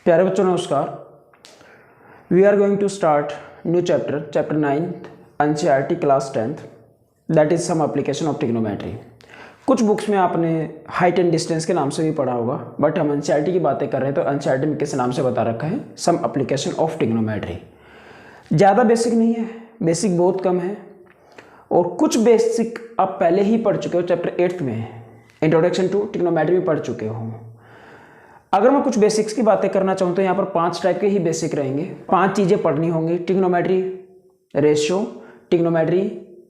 प्यारे बच्चों नमस्कार। We are going to start new chapter 9 NCERT class 10th that is some application of trigonometry. कुछ books में आपने हाइट एंड डिस्टेंस के नाम से भी पढ़ा होगा, बट हम एनसीईआरटी की बातें कर रहे हैं तो एनसीईआरटी में किस नाम से बता रखा है, सम एप्लीकेशन ऑफ ट्रिग्नोमेट्री। ज़्यादा बेसिक नहीं है, बेसिक बहुत कम है और कुछ बेसिक आप पहले ही पढ़ चुके हो। चैप्टर 8 में इंट्रोडक्शन टू ट्रिग्नोमेट्री में पढ़ चुके हो। अगर मैं कुछ बेसिक्स की बातें करना चाहूँ तो यहाँ पर 5 टाइप के ही बेसिक रहेंगे। 5 चीज़ें पढ़नी होंगी। Trigonometry ratio, trigonometry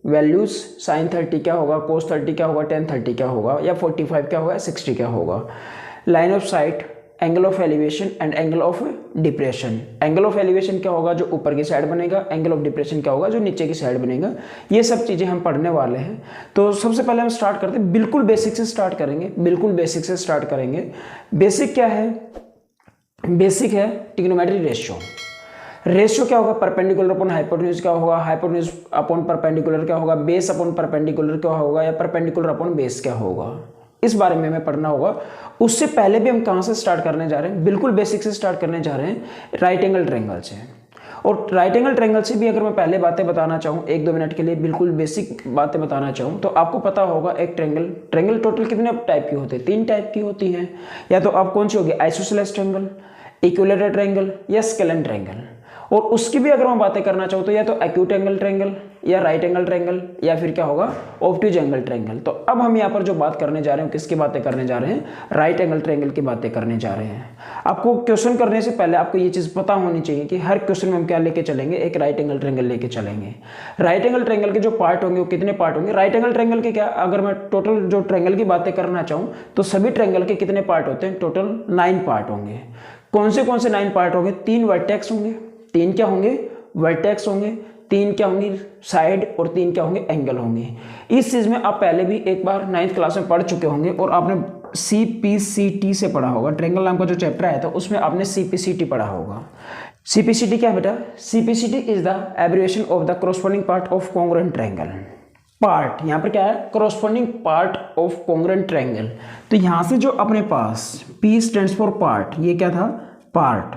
values, sine 30 क्या होगा, कोस 30 क्या होगा, टेन 30 क्या होगा, या 45 क्या होगा, 60 क्या होगा, line of site, angle of elevation and angle of depression. Angle of elevation क्या होगा, जो ऊपर की साइड बनेगा। एंगल ऑफ डिप्रेशन क्या होगा, जो नीचे की साइड बनेगा। ये सब चीज़ें हम पढ़ने वाले हैं। तो सबसे पहले हम स्टार्ट करते हैं, बिल्कुल बेसिक से स्टार्ट करेंगे। बिल्कुल बेसिक से स्टार्ट करेंगे। बेसिक क्या है? बेसिक है ट्रिग्नोमेट्री रेशियो। रेशियो क्या होगा, परपेंडिकुलर अपॉन हाइपोटेन्यूज क्या होगा, हाइपोटेन्यूज अपॉन परपेंडिकुलर क्या होगा, बेस अपॉन परपेंडिकुलर क्या होगा, या परपेंडिकुलर अपॉन बेस क्या होगा। इस बारे में हमें पढ़ना होगा। उससे पहले भी हम कहाँ से स्टार्ट करने जा रहे हैं, बिल्कुल बेसिक से स्टार्ट करने जा रहे हैं, राइट एंगल ट्रायंगल से। और राइट एंगल ट्रायंगल से भी अगर मैं पहले बातें बताना चाहूँ, 1-2 मिनट के लिए बिल्कुल बेसिक बातें बताना चाहूँ, तो आपको पता होगा एक ट्रायंगल टोटल कितने टाइप की होती है? 3 टाइप की होती हैं। या तो आप कौन सी होगी, आइसोसेलेस ट्रायंगल, इक्विलैटरल ट्रायंगल या स्केलेन ट्रायंगल। और उसकी भी अगर मैं बातें करना चाहूँ तो या तो एक्यूट एंगल ट्रायंगल या राइट एंगल ट्रायंगल या फिर क्या होगा, ऑब्ट्यूज एंगल ट्रायंगल। तो अब हम यहाँ पर जो बात करने जा रहे हैं, किसकी बातें करने जा रहे हैं, राइट एंगल ट्रायंगल की बातें करने जा रहे हैं। आपको क्वेश्चन करने से पहले आपको ये चीज़ पता होनी चाहिए कि हर क्वेश्चन में हम क्या लेके चलेंगे, एक राइट एंगल ट्रायंगल लेके चलेंगे। राइट एंगल ट्रायंगल के जो पार्ट होंगे वो कितने पार्ट होंगे? राइट एंगल ट्रायंगल के क्या, अगर मैं टोटल जो ट्रायंगल की बातें करना चाहूँ तो सभी ट्रायंगल के कितने पार्ट होते हैं? टोटल 9 पार्ट होंगे। कौन से 9 पार्ट होंगे? 3 वर्टेक्स होंगे, 3 क्या होंगे, वर्टेक्स होंगे, 3 क्या होंगी, साइड, और 3 क्या होंगे, एंगल होंगे। इस चीज में आप पहले भी एक बार 9th क्लास में पढ़ चुके होंगे और आपने CPCT से पढ़ा होगा। ट्रायंगल नाम का जो चैप्टर आया था उसमें आपने CPCT पढ़ा होगा। CPCT क्या है बेटा? CPCT is the abbreviation of the corresponding part of congruent triangle. Part यहाँ पर क्या है, corresponding part of congruent triangle. तो यहाँ से जो अपने पास P स्टैंड्स फॉर पार्ट, ये क्या था, पार्ट।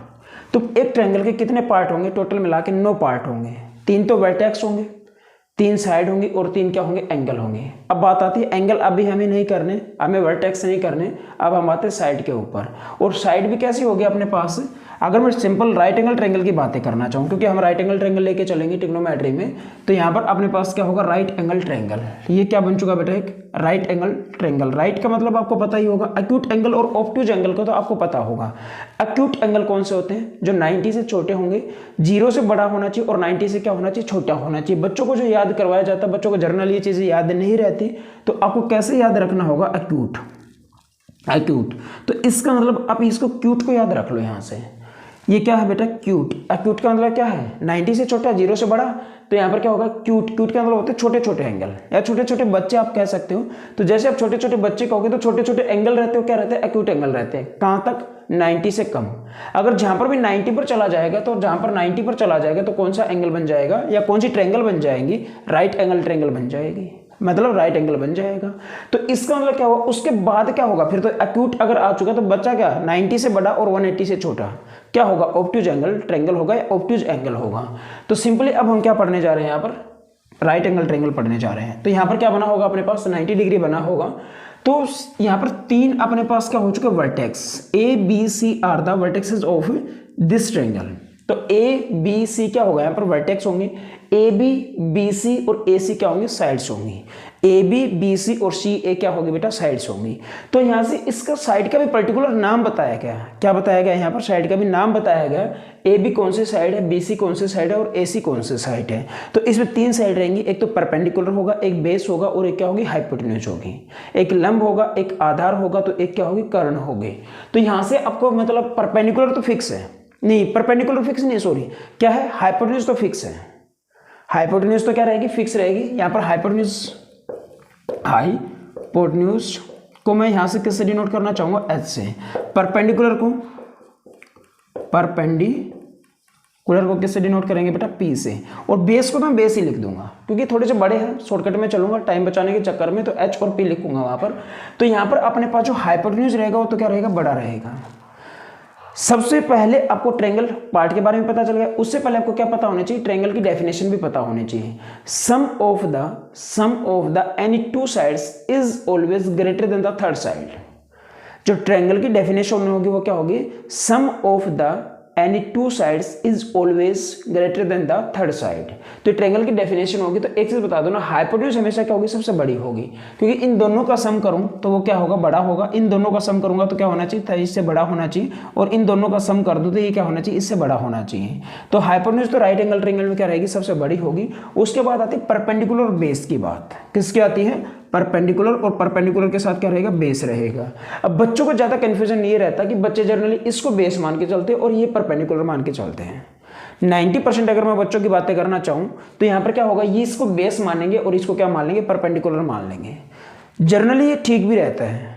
तो एक ट्रायंगल के कितने पार्ट होंगे? टोटल मिला के 9 पार्ट होंगे। 3 तो वर्टेक्स होंगे, 3 साइड होंगी और 3 क्या होंगे, एंगल होंगे। अब बात आती है एंगल, अभी हमें नहीं करने, हमें वर्टेक्स नहीं करने, अब हम आते हैं साइड के ऊपर। और साइड भी कैसी होगी अपने पास? अगर मैं सिंपल राइट एंगल ट्रायंगल की बातें करना चाहूँ, क्योंकि हम राइट एंगल ट्रायंगल लेके चलेंगे ट्रिग्नोमेट्री में, तो यहाँ पर अपने पास क्या होगा, राइट एंगल ट्रायंगल। ये क्या बन चुका बेटा, एक राइट एंगल ट्रायंगल। राइट का मतलब आपको पता ही होगा, एक्यूट एंगल और ऑब्ट्यूज एंगल का तो आपको पता होगा। एक्यूट एंगल कौन से होते हैं? जो 90 से छोटे होंगे, 0 से बड़ा होना चाहिए और 90 से क्या होना चाहिए, छोटा होना चाहिए। बच्चों को जो याद करवाया जाता है, बच्चों को जर्नल ये चीज़ें याद नहीं रहती, तो आपको कैसे याद रखना होगा, एक्यूट। एक्यूट तो इसका मतलब आप इसको क्यूट को याद रख लो। यहाँ से ये क्या है बेटा, क्यूट। एक्यूट का मतलब क्या है, 90 से छोटा, 0 से बड़ा। तो यहाँ पर क्या होगा, क्यूट। क्यूट का मतलब होते हैं छोटे छोटे एंगल या छोटे छोटे बच्चे आप कह सकते हो। तो जैसे आप छोटे छोटे बच्चे कहोगे तो छोटे छोटे एंगल रहते हो, क्या रहते हैं, एक्यूट एंगल रहते हैं। कहाँ तक, 90 से कम। अगर जहाँ पर भी 90 पर चला जाएगा, तो जहाँ पर 90 पर चला जाएगा तो कौन सा एंगल बन जाएगा या कौन सी ट्रायंगल बन जाएगी, राइट एंगल ट्रायंगल बन जाएगी, मतलब राइट एंगल बन जाएगा। तो इसका मतलब क्या होगा, उसके बाद क्या होगा फिर, तो एक्यूट अगर आ चुका तो बच्चा क्या, 90 से बड़ा और 180 से छोटा, क्या होगा, ऑब्ट्यूज एंगल ट्रायंगल होगा या ऑब्ट्यूज एंगल होगा। तो सिंपली अब हम क्या पढ़ने जा रहे हैं, यहाँ पर राइट एंगल ट्रायंगल पढ़ने जा रहे हैं। तो यहाँ पर क्या बना होगा अपने पास, 90 डिग्री बना होगा। तो यहाँ पर 3 अपने पास क्या हो चुके, vertex. A B C are the vertexes of this triangle. तो A B C क्या होगा, यहाँ पर वर्टेक्स होंगे। AB BC और AC क्या होंगे, साइड्स होंगी। AB BC और CA क्या होगी बेटा, साइड्स होंगी। तो यहाँ से इसका साइड का भी पर्टिकुलर नाम बताया गया। क्या बताया गया यहाँ पर, साइड का भी नाम बताया गया। AB कौन सी साइड है, BC कौन सी साइड है और AC कौन सी साइड है। तो इसमें 3 साइड रहेंगी, एक तो परपेंडिकुलर होगा, एक बेस होगा और एक क्या होगी, हाइपोटेन्यूज होगी। एक लंब होगा, एक आधार होगा, तो एक क्या होगी, कर्ण होगी। तो यहाँ से आपको मतलब परपेंडिकुलर तो फिक्स है, नहीं परपेंडिकुलर फिक्स नहीं, सॉरी, क्या है, हाइपोटेन्यूज तो फिक्स है। हाइपोटेन्यूज तो क्या रहेगी, फिक्स रहेगी। यहाँ पर हाइपोटेन्यूज को मैं यहाँ से किससे डिनोट करना चाहूँगा, H से। परपेंडिकुलर को किससे डिनोट करेंगे बेटा, P से। और बेस को मैं बेस ही लिख दूंगा, क्योंकि थोड़े से बड़े हैं, शॉर्टकट में चलूंगा टाइम बचाने के चक्कर में, तो H और P लिखूंगा वहाँ पर। तो यहाँ पर अपने पास जो हाइपोटेन्यूज रहेगा वो तो क्या रहेगा, बड़ा रहेगा। सबसे पहले आपको ट्रायंगल पार्ट के बारे में पता चल गया, उससे पहले आपको क्या पता होना चाहिए, ट्रायंगल की डेफिनेशन भी पता होनी चाहिए। Sum of the any two sides is always greater than the third side. जो ट्रायंगल की डेफिनेशन होगी वो क्या होगी, sum of the any two sides is always greater than the third side. तो ट्रायंगल की डेफिनेशन होगी तो एक चीज बता दो ना, हाइपोटेन्यूज हमेशा क्या होगी, सबसे बड़ी होगी, क्योंकि इन दोनों का सम करूं तो वो क्या होगा, बड़ा होगा। इन दोनों का सम करूंगा तो क्या होना चाहिए था, इससे बड़ा होना चाहिए, और इन दोनों का सम कर दूं तो ये क्या होना चाहिए, इससे बड़ा होना चाहिए। तो हाइपोटेन्यूज तो राइट एंगल ट्रायंगल में क्या रहेगी, सबसे बड़ी होगी। उसके बाद आती है परपेंडिकुलर बेस की बात। किसकी आती है, परपेंडिकुलर, और परपेंडिकुलर के साथ क्या रहेगा, बेस रहेगा। अब बच्चों को ज्यादा कंफ्यूजन ये रहता कि बच्चे जनरली इसको बेस मान के चलते हैं और ये परपेंडिकुलर मान के चलते हैं। 90% अगर मैं बच्चों की बातें करना चाहूं तो यहां पर क्या होगा, ये इसको बेस मानेंगे और इसको क्या मान लेंगे, परपेंडिकुलर मान लेंगे। जनरली ये ठीक भी रहता है।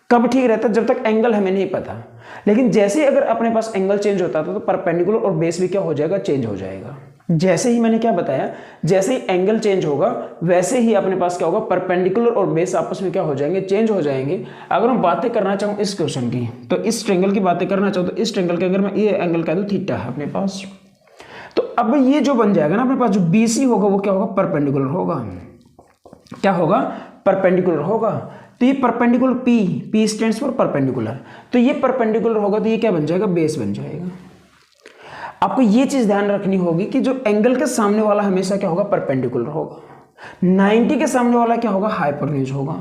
कब ठीक रहता है, जब तक एंगल हमें नहीं पता। लेकिन जैसे ही अगर अपने पास एंगल चेंज होता था तो परपेंडिकुलर और बेस भी क्या हो जाएगा, चेंज हो जाएगा। जैसे ही मैंने क्या बताया, जैसे ही एंगल चेंज होगा वैसे ही अपने पास क्या होगा, परपेंडिकुलर और बेस आपस में क्या हो जाएंगे, चेंज हो जाएंगे। अगर मैं बातें करना चाहूँ इस क्वेश्चन की, तो इस ट्रायंगल की बातें करना चाहूँ तो इस ट्रायंगल के अगर मैं ये एंगल कह दूँ थीटा है अपने पास, तो अब ये जो बन जाएगा ना अपने पास, जो बीसी होगा वो क्या होगा, परपेंडिकुलर होगा। क्या होगा, परपेंडिकुलर होगा। तो ये perpendicular P stands for perpendicular, तो ये परपेंडिकुलर होगा तो ये क्या बन जाएगा, बेस बन जाएगा। आपको ये चीज ध्यान रखनी होगी कि जो एंगल के सामने वाला हमेशा क्या होगा, परपेंडिकुलर होगा। 90 के सामने वाला क्या होगा, हाइपोटेन्यूज होगा।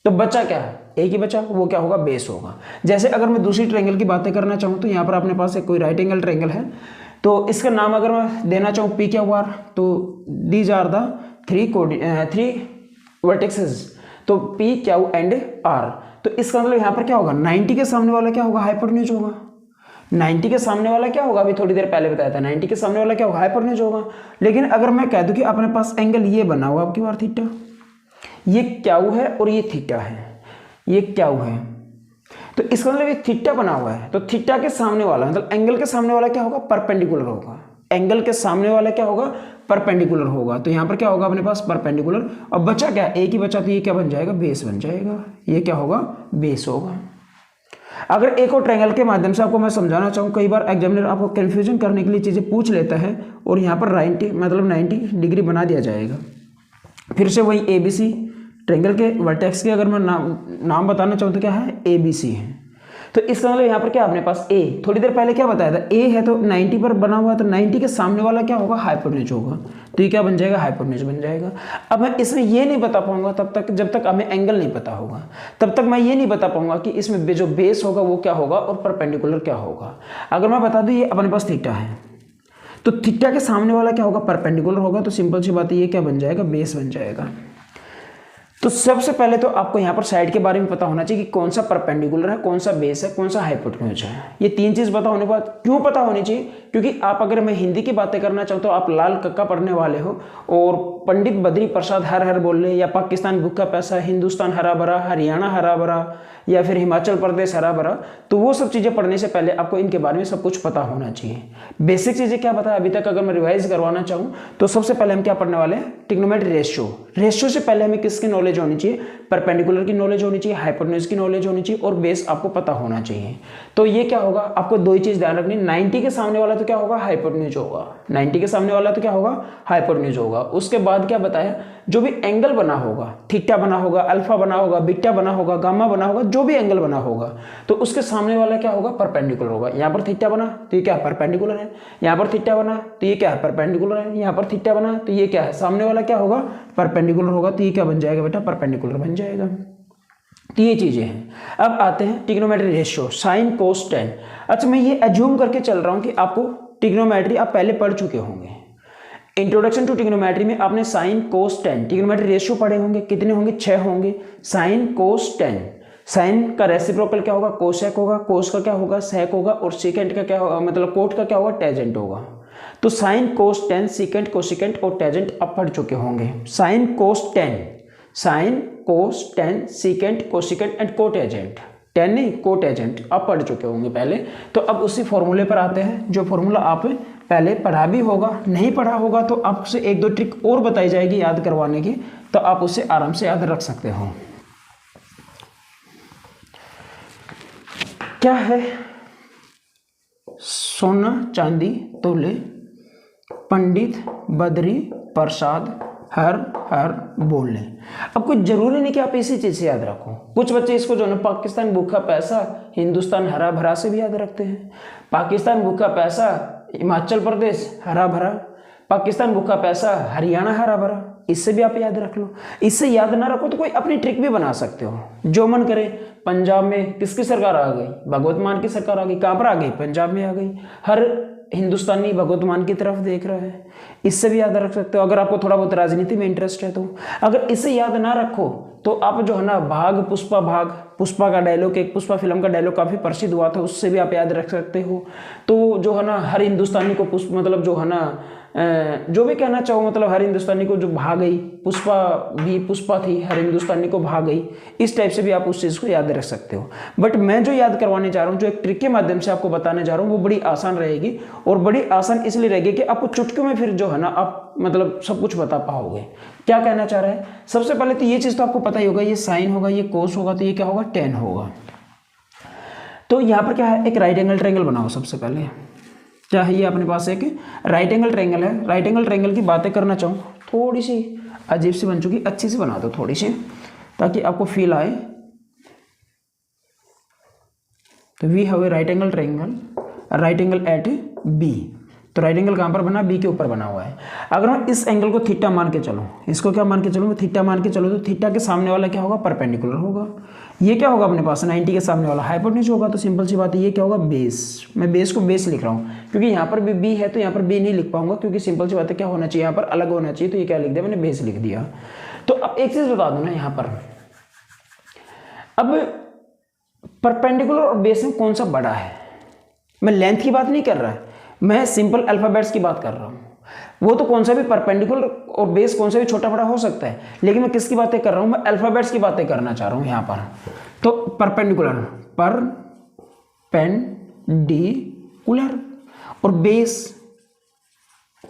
तो बचा क्या है, एक ही बचा, वो क्या होगा, बेस होगा। जैसे अगर मैं दूसरी ट्रायंगल की बातें करना चाहूँ तो यहाँ पर अपने पास एक कोई राइट एंगल ट्रायंगल है, तो इसका नाम अगर मैं देना चाहूँ पी क्यू आर, तो these are the three vertexes, तो पी क्यू एंड आर। तो इसका मतलब यहाँ पर क्या होगा, 90 के सामने वाला क्या होगा, हाइपोटेन्यूज होगा। 90 के सामने वाला क्या होगा, अभी थोड़ी देर पहले बताया था, 90 के सामने वाला क्या होगा, हाइपोटेन्यूज होगा। लेकिन अगर मैं कह दूं कि अपने पास एंगल ये बना हुआ आपकी बार थीटा, ये क्यू है और ये थीटा है, ये क्यू है, तो इसका मतलब ये थीटा बना हुआ है। तो थीटा के सामने वाला मतलब एंगल के सामने वाला क्या होगा, परपेंडिकुलर होगा। एंगल के सामने वाला क्या होगा, परपेंडिकुलर होगा। तो यहाँ पर क्या होगा अपने पास, परपेंडिकुलर। और बचा क्या, एक ही बचा, तो ये क्या बन जाएगा, बेस बन जाएगा। ये क्या होगा, बेस होगा। अगर एक और ट्रायंगल के माध्यम से आपको मैं समझाना चाहूँ, कई बार एग्जामिनर आपको कंफ्यूजन करने के लिए चीज़ें पूछ लेता है और यहाँ पर 90 डिग्री बना दिया जाएगा। फिर से वही ABC ट्रायंगल के वर्टेक्स के अगर मैं नाम बताना चाहूँ तो क्या है, ABC है। तो इसका मतलब यहाँ पर क्या अपने पास A, थोड़ी देर पहले क्या बताया था, A है तो 90 पर बना हुआ है, तो 90 के सामने वाला क्या होगा, हाइपोटेन्यूज होगा। तो ये क्या बन जाएगा, हाइपोटेन्यूज बन जाएगा। अब मैं इसमें ये नहीं बता पाऊंगा तब तक जब तक हमें एंगल नहीं पता होगा, तब तक मैं ये नहीं बता पाऊंगा कि इसमें जो बेस होगा वो क्या होगा और परपेंडिकुलर क्या होगा। अगर मैं बता दूं ये अपने पास थीटा है, तो थीटा के सामने वाला क्या होगा, परपेंडिकुलर होगा। तो सिंपल सी बात है, ये क्या बन जाएगा, बेस बन जाएगा। तो सबसे पहले तो आपको यहाँ पर साइड के बारे में पता होना चाहिए कि कौन सा परपेंडिकुलर है, कौन सा बेस है, कौन सा हाइपोटेन्यूज है। ये तीन चीज पता होने के बाद, क्यों पता होनी चाहिए, क्योंकि आप अगर मैं हिंदी की बातें करना चाहूँ तो आप लाल कक्का पढ़ने वाले हो और पंडित बद्री प्रसाद हर हर बोल रहे, या पाकिस्तान भूखा पैसा, हिंदुस्तान हरा भरा, हरियाणा हरा भरा, या फिर हिमाचल प्रदेश हरा भरा, तो वो सब चीज़ें पढ़ने से पहले आपको इनके बारे में सब कुछ पता होना चाहिए। बेसिक चीज़ें क्या पता है अभी तक, अगर मैं रिवाइज करवाना चाहूँ तो सबसे पहले हम क्या पढ़ने वाले हैं, ट्रिग्नोमेट्री रेशियो। रेशियो से पहले हमें किसकी नॉलेज होनी चाहिए, परपेंडिकुलर की नॉलेज होनी चाहिए, हाइपोटेन्यूज की नॉलेज होनी चाहिए और बेस आपको पता होना चाहिए। तो ये क्या होगा, आपको दो ही चीज ध्यान रखनी, 90 के सामने वाला तो क्या होगा, हाइपोटेन्यूज होगा। 90 के सामने वाला तो क्या होगा, हाइपोटेन्यूज होगा। उसके बाद क्या बताया, जो भी एंगल बना होगा, थीटा बना होगा, अल्फा बना होगा, बीटा बना होगा, गामा बना होगा, जो भी एंगल बना होगा तो उसके सामने वाला क्या होगा, परपेंडिकुलर होगा। यहाँ पर थीटा बना तो ये क्या है, परपेंडिकुलर है। यहाँ पर थीटा बना तो ये क्या है, परपेंडिकुलर है। यहाँ पर थीटा बना तो ये क्या है, सामने वाला क्या होगा, परपेंडिकुलर होगा। तो ये क्या बन जाएगा बेटा, परपेंडिकुलर बन जाएगा। तो ये चीजें हैं। अब आते हैं trigonometry ratio, sign cos ten. अच्छा, मैं ये एज्यूम करके चल रहा हूं कि आपको ट्रिग्नोमेट्री आप पहले पढ़ चुके होंगे। इंट्रोडक्शन टू ट्रिग्नोमेट्री में आपने sign cos ten trigonometry ratio पढ़े होंगे। कितने होंगे, 6 होंगे। साइन कोस टेन, साइन का रेसिप्रोकल क्या होगा, कोसेक होगा, कोस का क्या होगा, सेक होगा, और सीकेंट का क्या होगा, मतलब कोट का क्या होगा, टेजेंट होगा। तो sine cos tan, secant, cosecant और टेजेंट आप पढ़ चुके होंगे। Sine cos tan, sine cos tan, secant, cosecant and cotangent, tan नहीं कोटेजेंट आप पढ़ चुके होंगे पहले। तो अब उसी फॉर्मूले पर आते हैं, जो फॉर्मूला आप पहले पढ़ा भी होगा, नहीं पढ़ा होगा तो आपसे एक दो ट्रिक और बताई जाएगी याद करवाने की, तो आप उसे आराम से याद रख सकते हो। क्या है, सोना चांदी तोले, पंडित बद्री प्रसाद हर हर बोले। अब कुछ जरूरी नहीं कि आप इसी चीज से याद रखो। कुछ बच्चे इसको जो है पाकिस्तान भूखा पैसा हिंदुस्तान हरा भरा से भी याद रखते हैं। पाकिस्तान भूखा पैसा हिमाचल प्रदेश हरा भरा, पाकिस्तान भूखा पैसा हरियाणा हरा भरा, इससे भी आप याद रख लो। इससे याद ना रखो तो कोई अपनी ट्रिक भी बना सकते हो, जो मन करे। पंजाब में किसकी सरकार आ गई? भगवत मान की सरकार आ गई। कहाँ पर आ गई? पंजाब में आ गई। हर हिंदुस्तानी भगवत मान की तरफ देख रहा है, इससे भी याद रख सकते हो अगर आपको थोड़ा बहुत राजनीति में इंटरेस्ट है तो। अगर इसे याद ना रखो तो आप जो है ना भाग पुष्पा भाग, पुष्पा का डायलॉग, एक पुष्पा फिल्म का डायलॉग काफी प्रसिद्ध हुआ था, उससे भी आप याद रख सकते हो। तो जो है ना हर हिंदुस्तानी को पुष्प मतलब जो है ना जो भी कहना चाहो, मतलब हर हिंदुस्तानी को जो भाग गई, पुष्पा भी पुष्पा थी, हर हिंदुस्तानी को भाग गई, इस टाइप से भी आप उस चीज़ को याद रख सकते हो। बट मैं जो याद करवाने जा रहा हूँ, जो एक ट्रिक के माध्यम से आपको बताने जा रहा हूँ, वो बड़ी आसान रहेगी। और बड़ी आसान इसलिए रहेगी कि आपको चुटकियों में फिर जो है ना आप मतलब सब कुछ बता पाओगे। क्या कहना चाह रहा है? सबसे पहले तो ये चीज़ तो आपको पता ही होगा, ये साइन होगा, ये कोस होगा, तो ये क्या होगा? टेन होगा। तो यहाँ पर क्या है? एक राइट एंगल ट्रायंगल बनाओ। सबसे पहले क्या है? ये अपने पास एक राइट एंगल ट्रायंगल है। राइट एंगल ट्रायंगल की बातें करना चाहूँ, थोड़ी सी अजीब सी बन चुकी, अच्छी सी बना दो थोड़ी सी, ताकि आपको फील आए। तो we have a right angle triangle, right angle at B. तो राइट एंगल कहाँ पर बना? बी के ऊपर बना हुआ है। अगर मैं इस एंगल को थीटा मान के चलूँ, इसको क्या मान के चलूँ? थीटा मान के चलो, तो थीटा के सामने वाला क्या होगा? परपेंडिकुलर होगा। ये क्या होगा अपने पास? 90 के सामने वाला हाइपोटेन्यूज होगा। तो सिंपल सी बात है, ये क्या होगा? बेस। मैं बेस को बेस लिख रहा हूँ क्योंकि यहाँ पर भी बी है, तो यहाँ पर बी नहीं लिख पाऊंगा, क्योंकि सिंपल सी बात है क्या होना चाहिए? यहाँ पर अलग होना चाहिए, तो ये क्या लिख दिया मैंने? बेस लिख दिया। तो अब एक चीज बता दो ना यहाँ पर, अब परपेंडिकुलर और बेस में कौन सा बड़ा है? मैं लेंथ की बात नहीं कर रहा, मैं सिंपल अल्फाबेट्स की बात कर रहा हूँ। वो तो कौन सा भी परपेंडिकुलर और बेस कौन सा भी छोटा बड़ा हो सकता है, लेकिन मैं किसकी बातें कर रहा हूँ? मैं अल्फाबेट्स की बातें करना चाह रहा हूँ यहाँ पर। तो परपेंडिकुलर, पर पेन डी कुलर, और बेस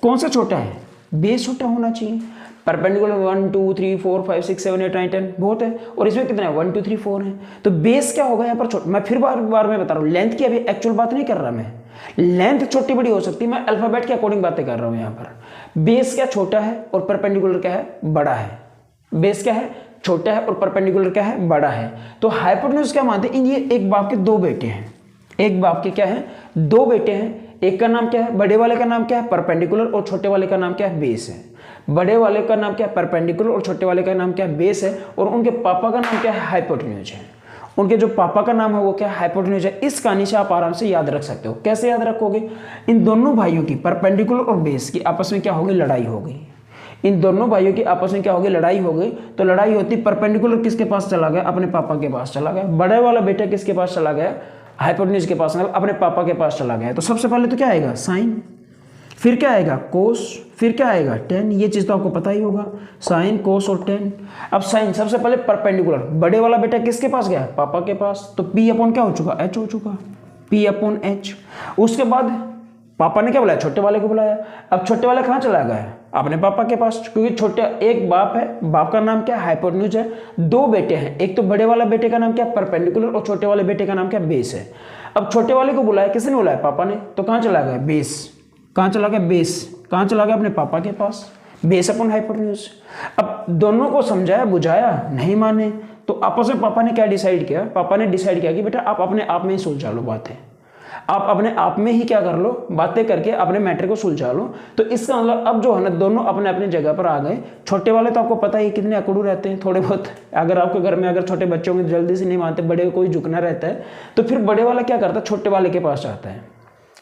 कौन सा छोटा है? बेस छोटा होना चाहिए। परपेंडिकुलर 1 2 3 4 5 6 7 8 9 10 बहुत है, और इसमें कितना है? 1 2 3 4 है। तो बेस क्या होगा यहाँ पर? छोटा। मैं फिर बार बार में बता रहा हूँ, लेंथ की अभी एक्चुअल बात नहीं कर रहा मैं, लेंथ छोटी बड़ी हो सकती है, मैं अल्फाबेट के अकॉर्डिंग बातें कर रहा हूँ यहाँ पर। बेस क्या? छोटा है, और परपेंडिकुलर क्या है? बड़ा है। बेस क्या है? छोटा है, और परपेंडिकुलर क्या है? बड़ा है। तो हाइपोटेन्यूज क्या मानते हैं? ये एक बाप के दो बेटे हैं, एक बाप के क्या है? दो बेटे हैं। एक का नाम क्या है? बड़े वाले का नाम क्या है? परपेंडिकुलर, और छोटे वाले का नाम क्या है? बेस है। बड़े वाले का नाम क्या है? परपेंडिकुलर, और छोटे वाले का नाम क्या है? बेस है। और उनके पापा का नाम क्या है? हाइपोटेन्यूज है। उनके जो पापा का नाम है वो क्या? हाइपोटेन्यूज है। इस कहानी से आप आराम से याद रख सकते हो। कैसे याद रखोगे? इन दोनों भाइयों की, परपेंडिकुलर और बेस की, आपस में क्या होगी? लड़ाई होगी। इन दोनों भाइयों की आपस में क्या होगी? लड़ाई हो गई। तो लड़ाई होती, परपेंडिकुलर किसके पास चला गया? अपने पापा के पास चला गया। बड़े वाला बेटा किसके पास चला गया? हाइपोटेन्यूज के पास, मतलब अपने पापा के पास चला गया। तो सबसे पहले तो क्या आएगा? साइन, फिर क्या आएगा? कोस, फिर क्या आएगा? टेन। ये चीज तो आपको पता ही होगा, साइन कोस और टेन। अब साइन सबसे पहले परपेंडिकुलर, बड़े वाला बेटा किसके पास गया? पापा के पास। तो पी अपॉन क्या हो चुका? एच हो चुका, पी अपॉन एच। उसके बाद पापा ने क्या बुलाया? छोटे वाले को बुलाया। अब छोटे वाले कहाँ चला गया? अपने पापा के पास, क्योंकि छोटे एक बाप है, बाप का नाम क्या? हाइपोटेन्यूज है। दो बेटे हैं, एक तो बड़े वाला बेटे का नाम क्या? परपेंडिकुलर, और छोटे वाले बेटे का नाम क्या? बेस है। अब छोटे वाले को बुलाया, किसने बुलाया? पापा ने। तो कहाँ चला गया? बेस। कहाँ चला गया? बेस। कहाँ चला गया? अपने पापा के पास। Base upon hypotenuse. अब दोनों को समझाया बुझाया, नहीं माने, तो आपस में पापा ने क्या डिसाइड किया? पापा ने डिसाइड किया कि बेटा आप अपने आप में ही सुलझा लो बातें, आप अपने आप में ही क्या कर लो? बातें करके अपने मैटर को सुलझा लो। तो इसका मतलब अब जो है ना, दोनों अपने अपने जगह पर आ गए। छोटे वाले तो आपको पता ही कितने अकड़ू रहते हैं, थोड़े बहुत। अगर आपके घर में अगर छोटे बच्चों में जल्दी से नहीं मानते, बड़े कोई झुकना रहता है, तो फिर बड़े वाला क्या करता है? छोटे वाले के पास जाता है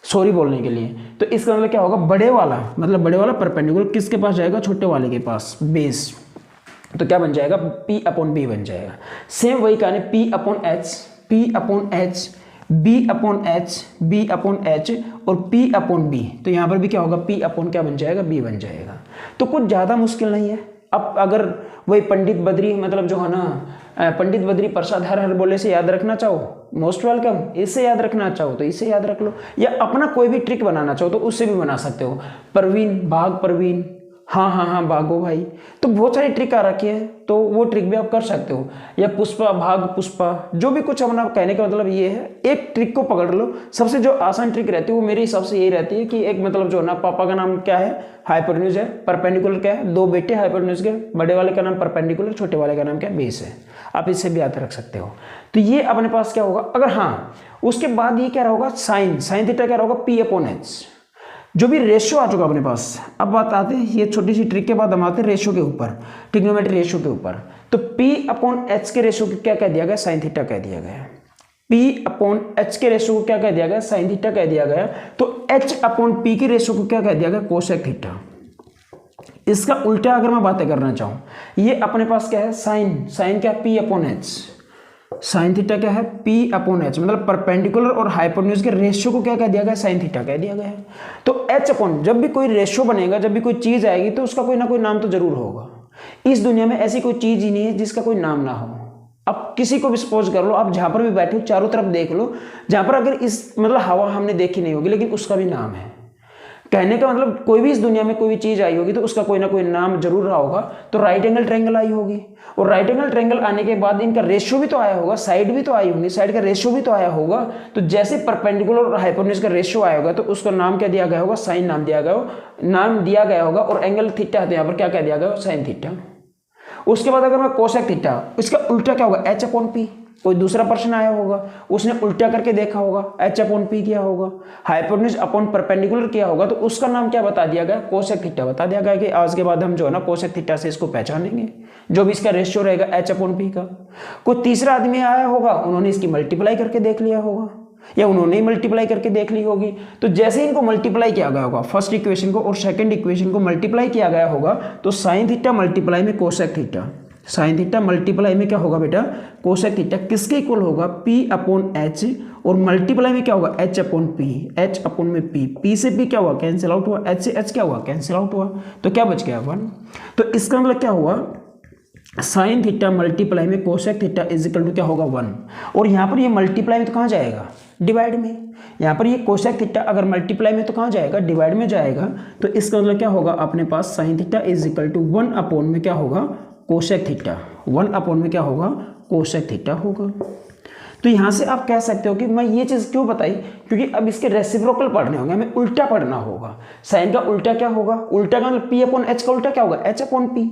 सॉरी बोलने के लिए। तो इसका मतलब क्या होगा? बड़े वाला मतलब बड़े वाला परपेंडिकुलर किसके पास जाएगा? छोटे वाले के पास, बेस। तो क्या बन जाएगा? P अपॉन बी बन जाएगा। सेम वही कहानी, P upon H, P upon H, B upon H, B upon H, और P अपॉन बी। तो यहाँ पर भी क्या होगा? P अपॉन क्या बन जाएगा? B बन जाएगा। तो कुछ ज़्यादा मुश्किल नहीं है। अब अगर वही पंडित बद्री मतलब जो है ना, पंडित बद्री प्रसाद हर हर बोले से याद रखना चाहो, मोस्ट वेलकम। इससे याद रखना चाहो तो इससे याद रख लो, या अपना कोई भी ट्रिक बनाना चाहो तो उससे भी बना सकते हो। परवीन, भाग परवीन, हाँ हाँ हाँ भागो भाई। तो बहुत सारी ट्रिक आ रखी है, तो वो ट्रिक भी आप कर सकते हो। या पुष्पा भाग पुष्पा, जो भी कुछ अपना कहने का मतलब ये है, एक ट्रिक को पकड़ लो। सबसे जो आसान ट्रिक रहती है वो मेरे हिसाब से यही रहती है कि एक मतलब जो ना, पापा का नाम क्या है, हाइपोटेन्यूज है, परपेंडिकुलर क्या है, दो बेटे हाइपोटेन्यूज के, बड़े वाले का नाम परपेंडिकुलर, छोटे वाले का नाम क्या है, बेस है। आप इससे भी याद रख सकते हो। तो ये अपने पास क्या होगा, अगर हाँ उसके बाद ये क्या होगा, साइन थीटा क्या होगा, पी अपॉन एच। जो भी रेशियो आ चुका अपने पास। अब बात आते हैं ये छोटी सी ट्रिक के बाद हम आते हैं रेशियो के ऊपर, ट्रिग्नोमेट्री रेशियो के ऊपर। तो P अपॉन एच के रेशियो को क्या कह दिया गया, साइन थीटा कह दिया गया। P अपॉन एच के रेशियो को क्या कह दिया गया, साइन थीटा कह दिया गया। तो H अपॉन P के रेशियो को क्या कह दिया गया, कोसेक थीटा। इसका उल्टा अगर मैं बातें करना चाहूं, ये अपने पास क्या है, साइन क्या है, P upon H. Sine theta क्या है, P अपॉन एच, मतलब परपेंडिकुलर और हाइपोटेन्यूज के रेशियो को क्या कह दिया गया, साइन थीटा कह दिया गया है। तो H अपॉन, जब भी कोई रेशियो बनेगा, जब भी कोई चीज आएगी तो उसका कोई ना कोई नाम तो जरूर होगा। इस दुनिया में ऐसी कोई चीज ही नहीं है जिसका कोई नाम ना हो। अब किसी को भी सपोज कर लो, आप जहां पर भी बैठे हो चारों तरफ देख लो, जहां पर अगर इस मतलब हवा हमने देखी नहीं होगी लेकिन उसका भी नाम है। कहने का मतलब कोई भी इस दुनिया में कोई भी चीज आई होगी तो उसका कोई ना कोई नाम जरूर रहा होगा। तो राइट एंगल ट्रायंगल आई होगी, और राइट एंगल ट्रायंगल आने के बाद इनका रेशियो भी तो आया होगा, साइड भी तो आई होंगी, साइड का रेशियो भी तो आया होगा। तो जैसे परपेंडिकुलर और हाइपोटेन्यूज का रेशियो आया होगा तो उसका नाम क्या दिया गया होगा, साइन नाम दिया गया होगा। और एंगल थीटा है तो यहाँ पर क्या कह दिया गया, साइन थीटा। उसके बाद अगर मैं कोसेक थीटा, इसका उल्टा क्या होगा, एच अपॉन पी। कोई दूसरा पर्सन आया होगा, उसने उल्टा करके देखा होगा, एच अपॉन पी किया होगा, हाइपोटेन्यूज अपॉन परपेंडिकुलर किया होगा, तो उसका नाम क्या बता दिया गया, कोसेक थीटा बता दिया गया कि आज के बाद हम जो है ना कोसेक थीटा से इसको पहचानेंगे, जो भी इसका रेशियो रहेगा एच अपॉन पी का। कोई तीसरा आदमी आया होगा, उन्होंने इसकी मल्टीप्लाई करके देख लिया होगा, या उन्होंने ही मल्टीप्लाई करके देख ली होगी। तो जैसे इनको मल्टीप्लाई किया गया होगा, फर्स्ट इक्वेशन को और सेकंड इक्वेशन को मल्टीप्लाई किया गया होगा, तो साइन थीटा मल्टीप्लाई में cosec theta, sign theta multiply में क्या होगा बेटा, कोसेक थीटा। किसके इक्वल होगा, P अपॉन एच, और मल्टीप्लाई में क्या होगा, H upon P, H upon में P से P क्या हुआ, कैंसिल आउट हुआ, H से H क्या हुआ, कैंसिल आउट हुआ, तो क्या बच गया 1। तो इसका मतलब क्या हुआ, साइन थीटा मल्टीप्लाई में cosec theta is equal to क्या होगा, 1। और यहाँ पर ये मल्टीप्लाई में तो कहाँ जाएगा, डिवाइड में। यहाँ पर ये कोसेक थीटा अगर मल्टीप्लाई में तो कहाँ जाएगा, डिवाइड में जाएगा। तो इसका मतलब क्या होगा, अपने पास sine theta is equal to 1 upon में क्या होगा, कोसेक थीटा। 1 अपॉन में क्या होगा, कोसेक थीटा होगा। तो यहाँ से आप कह सकते हो कि मैं ये चीज़ क्यों बताई, क्योंकि अब इसके रेसिप्रोकल पढ़ने होंगे, हमें उल्टा पढ़ना होगा। साइन का उल्टा क्या होगा, उल्टा का मतलब P अपॉन एच का उल्टा क्या होगा, H upon P.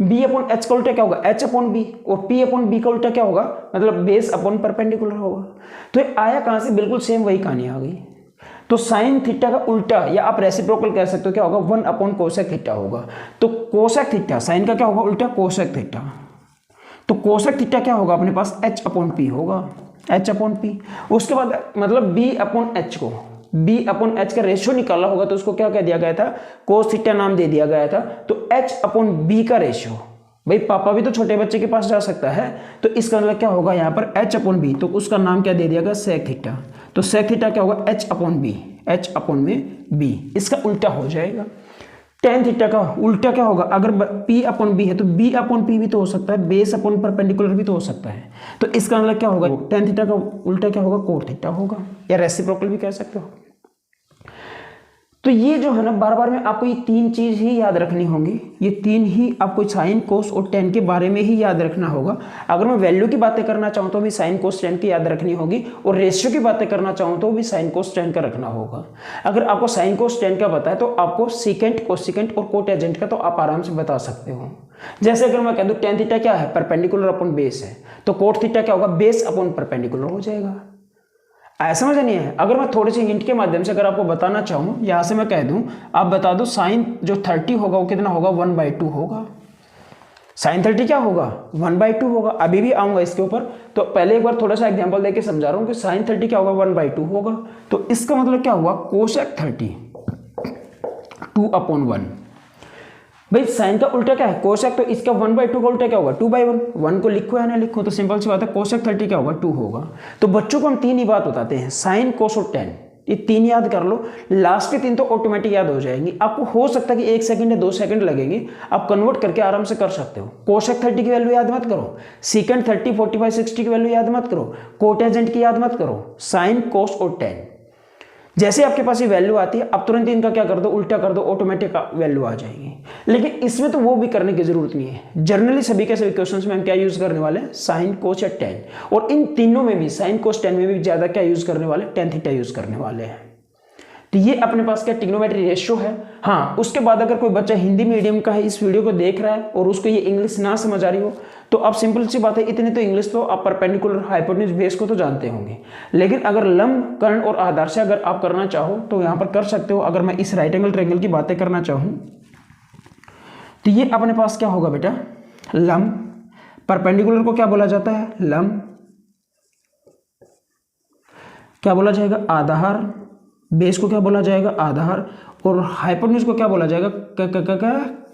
B upon H का उल्टा क्या होगा, H अपॉन बी। और P अपॉन बी का उल्टा क्या होगा, मतलब बेस अपॉन परपेंडिकुलर होगा। तो ये आया कहाँ से, बिल्कुल सेम वही कहानी आ गई। तो साइन थीटा का उल्टा, या आप रेसिप्रोकल कह सकते हो, क्या होगा, 1 अपॉन कोसेक थीटा होगा। तो कोसेक थीटा, साइन का क्या होगा उल्टा, कोसेक थीटा। तो कोसेक थीटा क्या होगा अपने पास, H अपॉन पी होगा, H अपॉन पी। उसके बाद मतलब B अपॉन एच को, B अपॉन एच का रेशियो निकाला होगा तो उसको क्या कह दिया गया था, कोस थीटा नाम दे दिया गया था। तो H अपॉन बी का रेशियो, भाई पापा भी तो छोटे बच्चे के पास जा सकता है, तो इसका मतलब क्या होगा यहाँ पर H अपॉन बी, तो उसका नाम क्या दे दिया गया, सेक थीटा। तो सेक थीटा क्या होगा, H अपॉन बी, H अपॉन में B, इसका उल्टा हो जाएगा। टेन थीटा का उल्टा क्या होगा, अगर P अपॉन बी है तो B अपॉन P भी तो हो सकता है, बेस अपॉन परपेंडिकुलर भी तो हो सकता है। तो इसका मतलब क्या होगा, टेन थीटा का उल्टा क्या होगा, कोट थीटा होगा, या रेसिप्रोकल भी कह सकते हो। तो ये जो है ना, बार बार में आपको ये तीन चीज ही याद रखनी होंगी, ये तीन ही आपको साइन कोस और टेन के बारे में ही याद रखना होगा। अगर मैं वैल्यू की बातें करना चाहूँ तो भी साइन कोस टेन की याद रखनी होगी, और रेशियो की बातें करना चाहूँ तो भी साइन कोस टेन का रखना होगा। अगर आपको साइन कोस टेन का पता है तो आपको सीकेंट, कोसिकेंट और कोटेजेंट का तो आप आराम से बता सकते हो। जैसे अगर मैं कह दूँ टेन थीटा क्या है, परपेंडिकुलर अपॉन बेस है, तो कोट थीटा क्या होगा, बेस अपॉन परपेंडिकुलर हो जाएगा। ऐसा समझ नहीं है। अगर मैं थोड़े से हिंट के माध्यम से अगर आपको बताना चाहूँ, यहाँ से मैं कह दूँ, आप बता दो साइन जो 30 होगा वो कितना होगा, 1/2 होगा। साइन 30 क्या होगा, 1/2 होगा। अभी भी आऊँगा इसके ऊपर, तो पहले एक बार थोड़ा सा एग्जाम्पल देके समझा रहा हूँ कि साइन 30 क्या होगा, 1/2 होगा। तो इसका मतलब क्या हुआ, कोसेक 30 2/1। भाई साइन का उल्टा क्या है, कोसेक, तो इसका 1/2 का उल्टा क्या होगा, 2/1। 1 को लिखो या ना लिखो, तो सिंपल सी बात है, कोसेक 30 क्या होगा, 2 होगा। तो बच्चों को हम तीन ही बात बताते हैं, साइन, कोस और टेन, ये तीन याद कर लो। लास्ट के तीन तो ऑटोमेटिक याद हो जाएंगी। आपको हो सकता है कि 1 सेकंड या 2 सेकंड लगेंगे, आप कन्वर्ट करके आराम से कर सकते हो। कोसेक 30 की वैल्यू याद मत करो, सीकेंट 30, 45, 60 की वैल्यू याद मत करो, कोटेजेंट की याद मत करो, साइन, कोस और टेन। जैसे आपके पास ये वैल्यू आती है अब तुरंत इनका क्या कर दो, उल्टा कर दो, ऑटोमेटिक वैल्यू आ जाएगी। लेकिन इसमें तो वो भी करने की जरूरत नहीं है। जनरली सभी के सभी क्वेश्चंस में हम क्या यूज करने वाले हैं, साइन कोस या टेन, और इन तीनों में भी साइन कोस टेन में भी ज्यादा क्या यूज करने वाले, टेन थीटा यूज करने वाले हैं। तो ये अपने पास क्या ट्रिग्नोमेट्री रेशियो है। हाँ, उसके बाद अगर कोई बच्चा हिंदी मीडियम का है, इस वीडियो को देख रहा है और उसको ये इंग्लिश ना समझ आ रही हो, तो अब सिंपल सी बात है, इतनी तो इंग्लिश तो आप परपेंडिकुलर हाइपोटेन्यूज बेस को तो जानते होंगे, लेकिन अगर लंब, कर्ण और आधार से अगर आप करना चाहो तो यहाँ पर कर सकते हो। अगर मैं इस राइट एंगल ट्रायंगल की बातें करना चाहूँ तो ये अपने पास क्या होगा बेटा, लंब। परपेंडिकुलर को क्या बोला जाता है, लंब। क्या बोला जाएगा, आधार। बेस को क्या बोला जाएगा, आधार। और हाइपोटेन्यूज को क्या बोला जाएगा,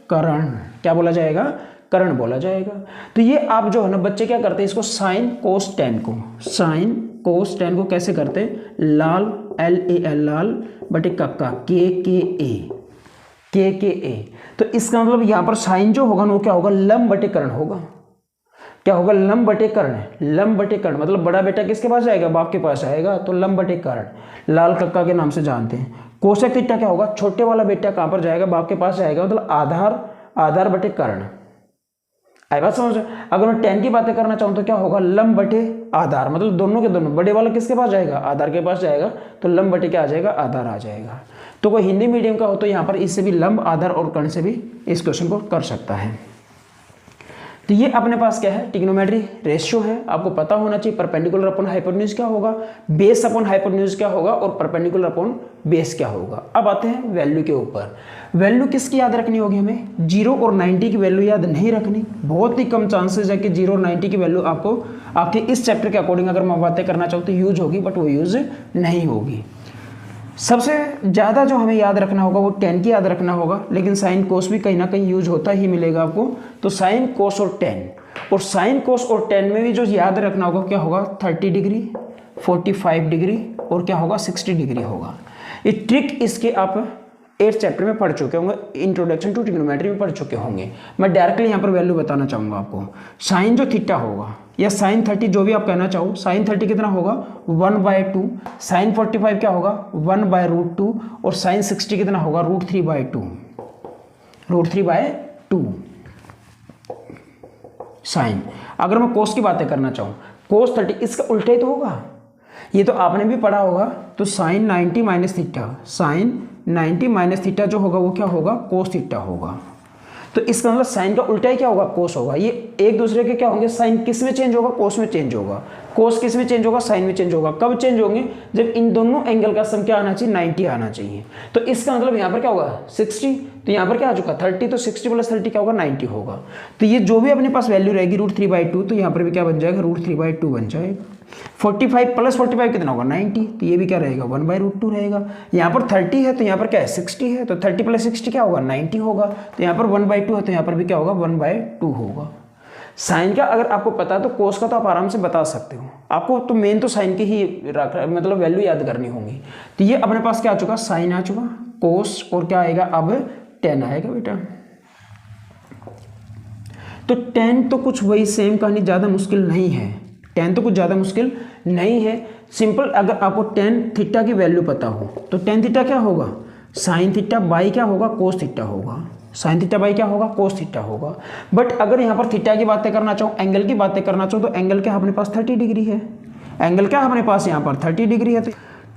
कर्ण। क्या बोला जाएगा, कर्ण बोला जाएगा। तो ये आप जो है ना बच्चे क्या करते हैं, इसको साइन कोस टेन को, साइन कोस टेन को कैसे करते हैं, लाल, LAL लाल बटे कक्का, KKA। तो इसका मतलब यहाँ पर साइन जो होगा ना वो क्या होगा, लंब बटे कर्ण होगा। क्या होगा, लंब बटे कर्ण। लंब बटे कर्ण मतलब बड़ा बेटा किसके पास जाएगा, बाप के पास आएगा, तो लंब बटे कर्ण, लाल कक्का के नाम से जानते हैं। कोसेक थीटा क्या होगा, छोटे वाला बेटा कहां पर जाएगा, बाप के पास जाएगा, मतलब आधार, आधार बटे कर्ण। आई बात समझ। अगर मैं टेन की बातें करना चाहूं तो क्या होगा, लंब बटे आधार, मतलब दोनों के दोनों, बड़े वाला किसके पास जाएगा, आधार के पास जाएगा, तो लंब बटे क्या आ जाएगा, आधार आ जाएगा। तो कोई हिंदी मीडियम का हो तो यहाँ पर इससे भी लंब, आधार और कर्ण से भी इस क्वेश्चन को कर सकता है। तो ये अपने पास क्या है, ट्रिग्नोमेट्री रेशियो है। आपको पता होना चाहिए परपेंडिकुलर अपॉन हाइपोटेन्यूज क्या होगा, बेस अपॉन हाइपोटेन्यूज क्या होगा, और परपेंडिकुलर अपॉन बेस क्या होगा। अब आते हैं वैल्यू के ऊपर। वैल्यू किसकी याद रखनी होगी हमें, 0 और 90 की वैल्यू याद नहीं रखनी। बहुत ही कम चांसेस है कि 0 और 90 की वैल्यू आपको आपके इस चैप्टर के अकॉर्डिंग अगर मैं बातें करना चाहूँ तो यूज होगी, बट वो यूज नहीं होगी। सबसे ज़्यादा जो हमें याद रखना होगा वो टेन की याद रखना होगा, लेकिन साइन कोस भी कहीं ना कहीं यूज होता ही मिलेगा आपको। तो साइन कोस और टेन, और साइन कोस और टेन में भी जो याद रखना होगा क्या होगा, 30 डिग्री, 45 डिग्री और क्या होगा, 60 डिग्री होगा। ये ट्रिक इसके आप 8th चैप्टर में पढ़ चुके होंगे, इंट्रोडक्शन टू ट्रिग्नोमेट्री में पढ़ चुके होंगे। मैं डायरेक्टली यहाँ पर वैल्यू बताना चाहूँगा आपको। साइन जो थीटा होगा या साइन 30 जो भी आप कहना चाहो, साइन 30 कितना होगा, 1/2। साइन 45 क्या होगा, 1/√2। और साइन 60 कितना होगा, √3/2, √3/2 साइन। अगर मैं कोस की बातें करना चाहूँ, कोस 30 इसका उल्टा ही तो होगा, ये तो आपने भी पढ़ा होगा। तो sine 90 minus theta, sine 90 minus theta जो होगा वो क्या होगा, कोस थीटा होगा। तो इसका मतलब साइन का उल्टा ही क्या होगा, कोस होगा। ये एक दूसरे के क्या होंगे, साइन किस में चेंज होगा, कोस में चेंज होगा। कोस किस में चेंज होगा, साइन में चेंज होगा। कब चेंज होंगे, जब इन दोनों एंगल का सम क्या आना चाहिए, 90 आना चाहिए। तो इसका मतलब यहाँ पर क्या होगा, 60। तो यहाँ पर क्या आ चुका 30, तो 60 + 30 क्या होगा, 90 होगा। तो ये जो भी अपने पास वैल्यू रहेगी √3/2, तो यहाँ पर भी क्या बन जाएगा, √3/2 बन जाएगा। 45 + 45 कितना होगा, 90। तो ये भी क्या रहेगा, 1/√2 रहेगा। यहाँ पर 30 है तो यहाँ पर क्या है, 60 है, तो 30 + 60 क्या होगा, 90 होगा। तो यहाँ पर 1/2 है तो यहाँ पर भी क्या होगा, 1/2 होगा। साइन का अगर आपको पता है तो कोस का तो आप आराम से बता सकते हो। आपको तो मेन तो साइन की ही मतलब वैल्यू याद करनी होगी। तो ये अपने पास क्या आ चुका, साइन आ चुका, कोस और क्या आएगा, अब टेन आएगा बेटा। तो टेन तो कुछ वही सेम कहानी, ज़्यादा मुश्किल नहीं है। टेन तो कुछ ज़्यादा मुश्किल नहीं है, सिंपल। अगर आपको टेन थीटा की वैल्यू पता हो तो टेन थीटा क्या होगा, साइन थीटा बाई क्या होगा, कोस थीटा होगा। साइन थीटा बाई क्या होगा, कोस थीटा होगा। बट अगर यहाँ पर थीटा की बातें करना चाहो, एंगल की बातें करना चाहो, तो एंगल क्या अपने पास 30 डिग्री है। एंगल क्या अपने पास यहाँ पर 30 डिग्री है। तो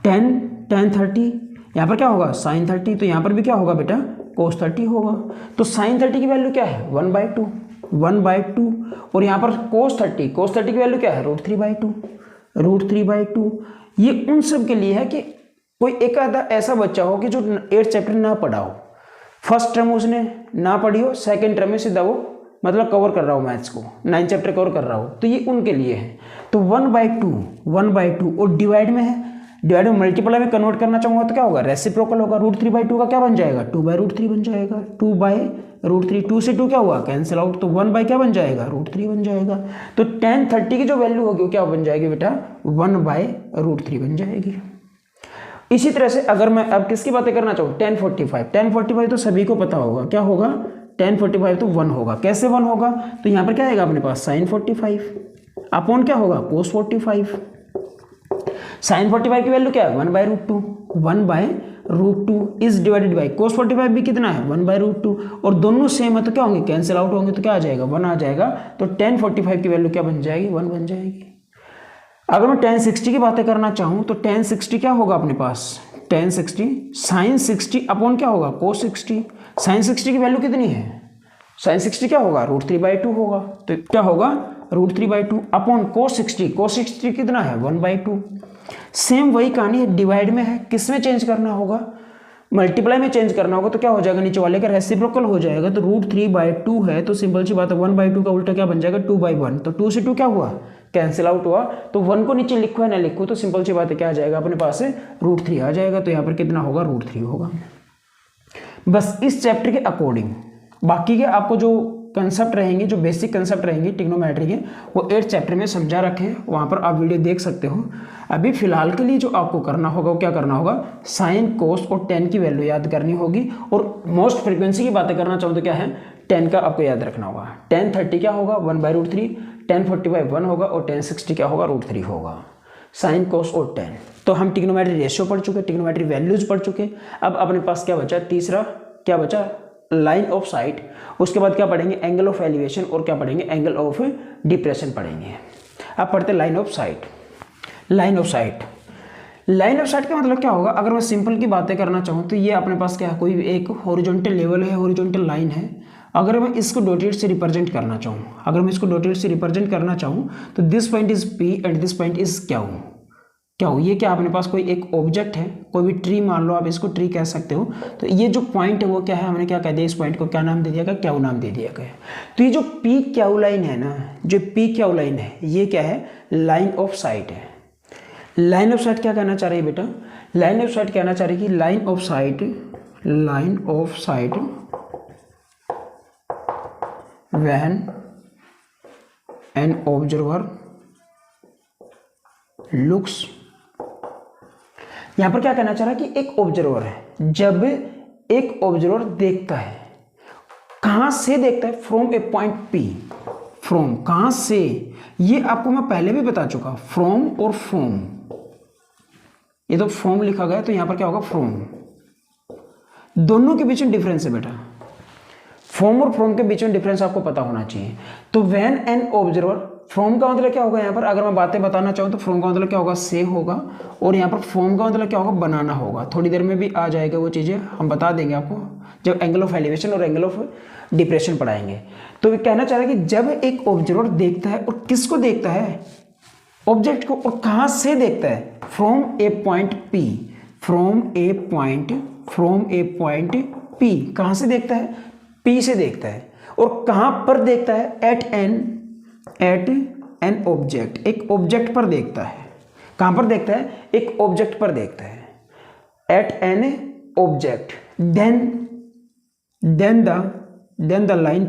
tan 30, यहाँ पर क्या होगा, साइन 30। तो यहाँ पर भी क्या होगा बेटा, कोस 30 होगा। तो साइन 30 की वैल्यू क्या है, 1/2। और यहाँ पर कोस 30 की वैल्यू क्या है, √3/2। ये उन सब के लिए है कि कोई एक आधा ऐसा बच्चा हो कि जो 8th चैप्टर ना पढ़ा हो, फर्स्ट टर्म उसने ना पढ़ी हो, सेकंड टर्म में सीधा वो मतलब कवर कर रहा हो मैथ्स को, 9 चैप्टर कवर कर रहा हो, तो ये उनके लिए है। तो 1/2 और डिवाइड में है, डिवाइड में मल्टीप्लाई में कन्वर्ट करना चाहूँगा तो क्या होगा, रेसिप्रोकल होगा। √3/2 का क्या बन जाएगा, 2/√3 बन जाएगा। 2/√3, 2 से 2 क्या हुआ, कैंसिल आउट। तो 1 क्या बन जाएगा, √3 बन जाएगा। तो tan 30 की जो वैल्यू होगी वो क्या बन जाएगी बेटा, 1/√3 बन जाएगी। इसी तरह से अगर मैं अब किसकी बातें करना चाहूँ, tan 45 तो सभी को पता होगा, क्या होगा, tan 45 तो 1 होगा। कैसे 1 होगा, तो यहाँ पर क्या आएगा अपने पास, sin 45 अपॉन क्या होगा, cos 45। sin 45 की वैल्यू क्या है, 1/√2। 1/√2 इज डिवाइडेड बाई cos 45 भी कितना है 1/√2 और दोनों सेम है तो क्या होंगे कैंसिल आउट होंगे तो क्या आ जाएगा 1 आ जाएगा। तो tan 45 की वैल्यू क्या बन जाएगी 1 बन जाएगी। अगर मैं tan 60 की बातें करना चाहूँ तो tan 60 क्या होगा अपने पास tan 60 sin 60 अपॉन क्या होगा cos 60। sin 60 की वैल्यू कितनी है sin 60 क्या होगा √3/2 होगा तो क्या होगा √3/2 अपॉन cos 60 कितना है 1/2। सेम वही कहानी है डिवाइड में है किस में चेंज करना होगा मल्टीप्लाई में चेंज करना होगा तो क्या हो जाएगा नीचे वाले का रेसिप्रोकल हो जाएगा तो √3/2 है तो सिंपल सी बात है 1/2 का उल्टा क्या बन जाएगा 2/1 तो 2 से 2 क्या हुआ कैंसिल आउट हुआ तो 1 को नीचे लिखो या ना लिखो तो सिंपल सी बात है क्या आ जाएगा अपने पास √3 आ जाएगा तो यहाँ पर कितना होगा √3 होगा। बस इस चैप्टर के अकॉर्डिंग बाकी के आपको जो कंसेप्ट रहेंगे जो बेसिक कंसेप्ट रहेंगे ट्रिग्नोमेट्री के वो 8th चैप्टर में समझा रखे हैं वहाँ पर आप वीडियो देख सकते हो। अभी फिलहाल के लिए जो आपको करना होगा वो क्या करना होगा साइन कोस और tan की वैल्यू याद करनी होगी और मोस्ट फ्रीक्वेंसी की बातें करना चाहूँ तो क्या है tan का आपको याद रखना होगा। tan 30 क्या होगा 1/√3 tan 45 1 होगा और tan 60 क्या होगा √3 होगा साइन कोस और tan। तो हम ट्रिग्नोमेट्री रेशियो पढ़ चुके ट्रिग्नोमेट्री वैल्यूज पढ़ चुके। अब अपने पास क्या बचा तीसरा क्या बचा लाइन ऑफ साइट। उसके बाद क्या पढ़ेंगे एंगल ऑफ एलिवेशन और क्या पढ़ेंगे एंगल ऑफ डिप्रेशन पढ़ेंगे। अब पढ़ते line of site. Line of site का मतलब क्या होगा अगर मैं सिंपल की बातें करना चाहूँ तो ये अपने पास क्या है कोई एक हॉरिजॉन्टल लेवल है हॉरिजॉन्टल लाइन है। अगर मैं इसको डॉटेड से रिप्रेजेंट करना चाहूँ तो this point is P and this point is Q। ये क्या अपने पास कोई एक ऑब्जेक्ट है कोई भी ट्री मान लो आप इसको ट्री कह सकते हो तो ये जो पॉइंट है वो क्या है हमने क्या कह दिया इस पॉइंट को क्या नाम दे दिया गया Q नाम दे दिया गया। तो ये जो P-Q लाइन है ना जो P-Q लाइन है ये क्या है लाइन ऑफ साइट है। लाइन ऑफ साइट क्या कहना चाह रही है बेटा लाइन ऑफ साइट कहना चाह रही है कि line of site when an observer looks. यहां पर क्या कहना चाह रहा है कि एक ऑब्जर्वर है जब एक ऑब्जर्वर देखता है कहां से देखता है from A point P। From कहां से ये आपको मैं पहले भी बता चुका फ्रॉम और फ्रॉम ये तो फ्रॉम लिखा गया तो यहां पर क्या होगा फ्रॉम दोनों के बीच में डिफरेंस है बेटा फ्रॉम और फ्रॉम के बीच में डिफरेंस आपको पता होना चाहिए। तो व्हेन एन ऑब्जर्वर फ्रॉम का मतलब क्या होगा यहाँ पर अगर मैं बातें बताना चाहूँ तो फ्रॉम का मतलब क्या होगा से होगा और यहाँ पर फ्रॉम का मतलब क्या होगा बनाना होगा। थोड़ी देर में भी आ जाएगा वो चीज़ें हम बता देंगे आपको जब एंगल ऑफ एलिवेशन और एंगल ऑफ डिप्रेशन पढ़ाएंगे। तो ये कहना चाह रहा है कि जब एक ऑब्जर्वर देखता है और किसको देखता है ऑब्जेक्ट को और कहाँ से देखता है from A point P from A point P कहाँ से देखता है P से देखता है और कहाँ पर देखता है एट एन ऑब्जेक्ट एक ऑब्जेक्ट पर देखता है। कहां पर देखता है एक ऑब्जेक्ट पर देखता है at an object then the line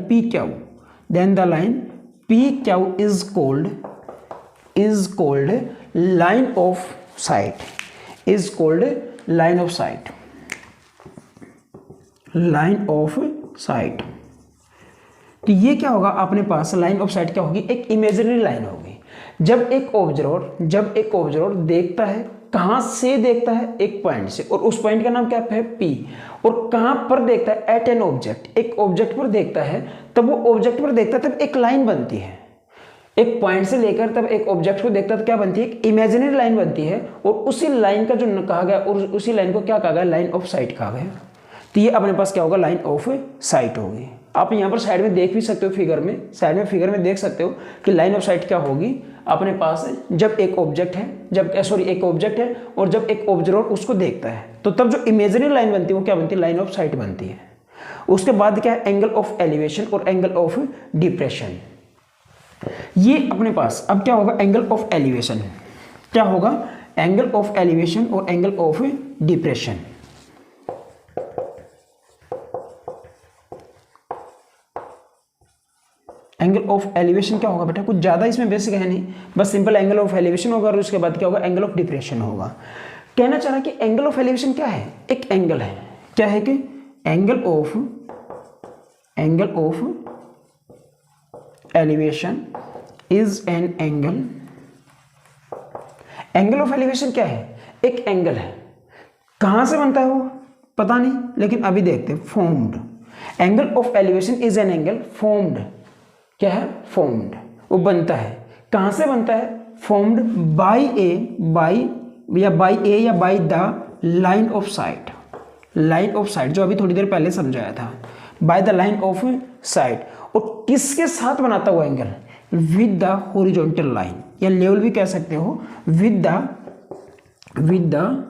PQ is called line of sight तो ये क्या होगा अपने पास लाइन ऑफ साइट क्या होगी एक इमेजिनरी लाइन होगी। जब एक ऑब्जर्वर देखता है कहां से देखता है एक पॉइंट से और उस पॉइंट का नाम क्या है P और कहां पर देखता है एट एन ऑब्जेक्ट एक ऑब्जेक्ट पर देखता है तब वो ऑब्जेक्ट पर देखता है तब एक लाइन बनती है एक पॉइंट से लेकर तब एक ऑब्जेक्ट को देखता है तो क्या बनती है एक इमेजिनरी लाइन बनती है और उसी लाइन का जो कहा गया और उसी लाइन को क्या कहा गया लाइन ऑफ साइट कहा गया। तो ये अपने पास क्या होगा लाइन ऑफ साइट होगी। आप यहाँ पर साइड में देख भी सकते हो फिगर में देख सकते हो कि लाइन ऑफ साइट क्या होगी अपने पास जब एक ऑब्जेक्ट है और जब एक ऑब्जर्वर उसको देखता है तो तब जो इमेजिनरी लाइन बनती है वो क्या बनती है लाइन ऑफ साइट बनती है। उसके बाद क्या है एंगल ऑफ एलिवेशन और एंगल ऑफ डिप्रेशन। ये अपने पास अब क्या होगा एंगल ऑफ एलिवेशन क्या होगा एंगल ऑफ एलिवेशन और angle of depression. Angle of elevation क्या होगा बेटा कुछ ज़्यादा इसमें बेसिक है नहीं बस सिंपल एंगल ऑफ एलिवेशन होगा और उसके बाद क्या होगा एंगल ऑफ डिप्रेशन होगा। कहना चाह रहा कि एंगल ऑफ एलिवेशन क्या है एक एंगल है क्या है कि angle of elevation is an angle of elevation क्या है एक एंगल है कहाँ से बनता है वो पता नहीं, लेकिन अभी देखते हैं। Formed, angle of elevation is an angle formed, क्या है फॉर्म्ड, वो बनता है, कहाँ से बनता है, फॉर्म्ड बाय ए, बाय या by the line of site, line of site जो अभी थोड़ी देर पहले समझाया था, by the line of site. और किसके साथ बनाता हुआ angle, with the horizontal line, या लेवल भी कह सकते हो, विद द